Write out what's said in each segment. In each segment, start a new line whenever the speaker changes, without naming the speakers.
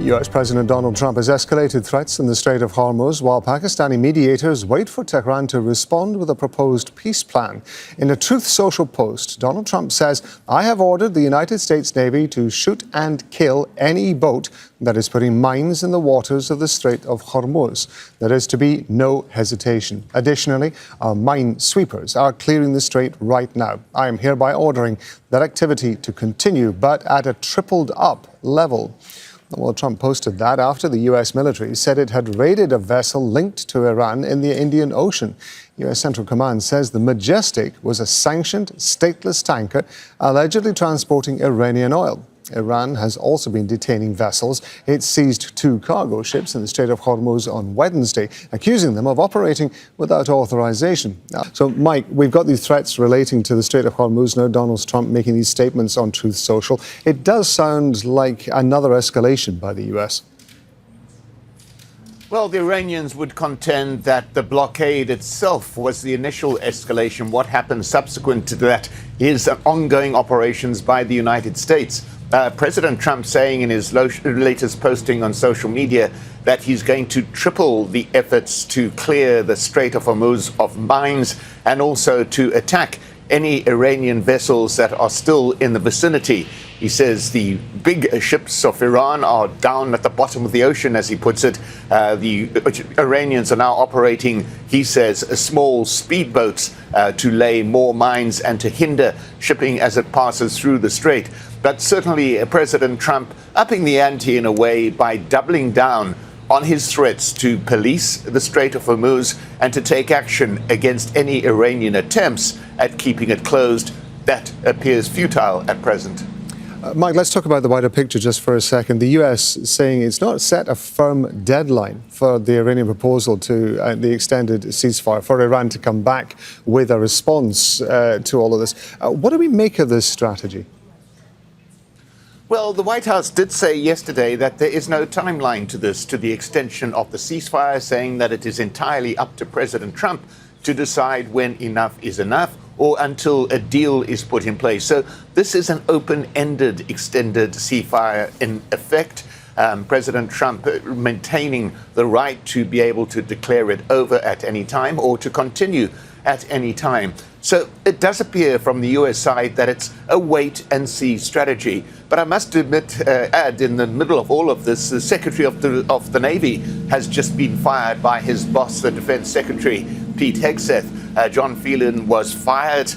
US President Donald Trump has escalated threats in the Strait of Hormuz while Pakistani mediators wait for Tehran to respond with a proposed peace plan. In a Truth Social post, Donald Trump says, "I have ordered the United States Navy to shoot and kill any boat that is putting mines in the waters of the Strait of Hormuz. There is to be no hesitation. Additionally, our mine sweepers are clearing the strait right now. I am hereby ordering that activity to continue, but at a tripled up level." Well, Trump posted that after the U.S. military said it had raided a vessel linked to Iran in the Indian Ocean. U.S. Central Command says the Majestic was a sanctioned, stateless tanker allegedly transporting Iranian oil. Iran has also been detaining vessels. It seized 2 cargo ships in the Strait of Hormuz on Wednesday, accusing them of operating without authorization. So, Mike, we've got these threats relating to the Strait of Hormuz now. Donald Trump making these statements on Truth Social. It does sound like another escalation by the U.S.
Well, the Iranians would contend that the blockade itself was the initial escalation. What happened subsequent to that is ongoing operations by the United States. President Trump saying in his latest posting on social media that he's going to triple the efforts to clear the Strait of Hormuz of mines and also to attack any Iranian vessels that are still in the vicinity. He says the big ships of Iran are down at the bottom of the ocean, as he puts it. The Iranians are now operating, he says, small speedboats to lay more mines and to hinder shipping as it passes through the strait. But certainly President Trump upping the ante in a way by doubling down on his threats to police the Strait of Hormuz and to take action against any Iranian attempts at keeping it closed. That appears futile at present.
Mike, let's talk about the wider picture just for a second. The U.S. saying it's not set a firm deadline for the Iranian proposal to the extended ceasefire, for Iran to come back with a response to all of this. What do we make of this strategy?
Well, the White House did say yesterday that there is no timeline to this, to the extension of the ceasefire, saying that it is entirely up to President Trump to decide when enough is enough or until a deal is put in place. So this is an open-ended, extended ceasefire in effect. President Trump maintaining the right to be able to declare it over at any time or to continue at any time. So it does appear from the U.S. side that it's a wait-and-see strategy. But I must add, in the middle of all of this, the Secretary of the Navy has just been fired by his boss, the Defense Secretary, Pete Hegseth. John Phelan was fired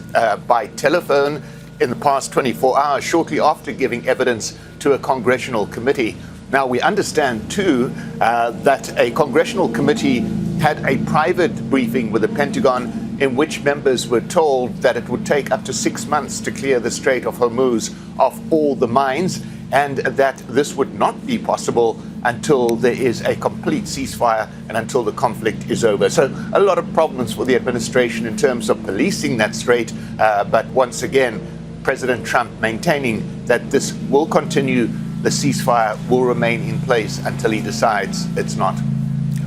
by telephone in the past 24 hours, shortly after giving evidence to a congressional committee. Now, we understand, too, that a congressional committee had a private briefing with the Pentagon in which members were told that it would take up to 6 months to clear the Strait of Hormuz of all the mines, and that this would not be possible until there is a complete ceasefire and until the conflict is over. So a lot of problems for the administration in terms of policing that strait, but once again, President Trump maintaining that this will continue, the ceasefire will remain in place until he decides it's not.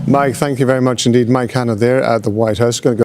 Mike, thank you very much indeed. Mike Hanna there at the White House.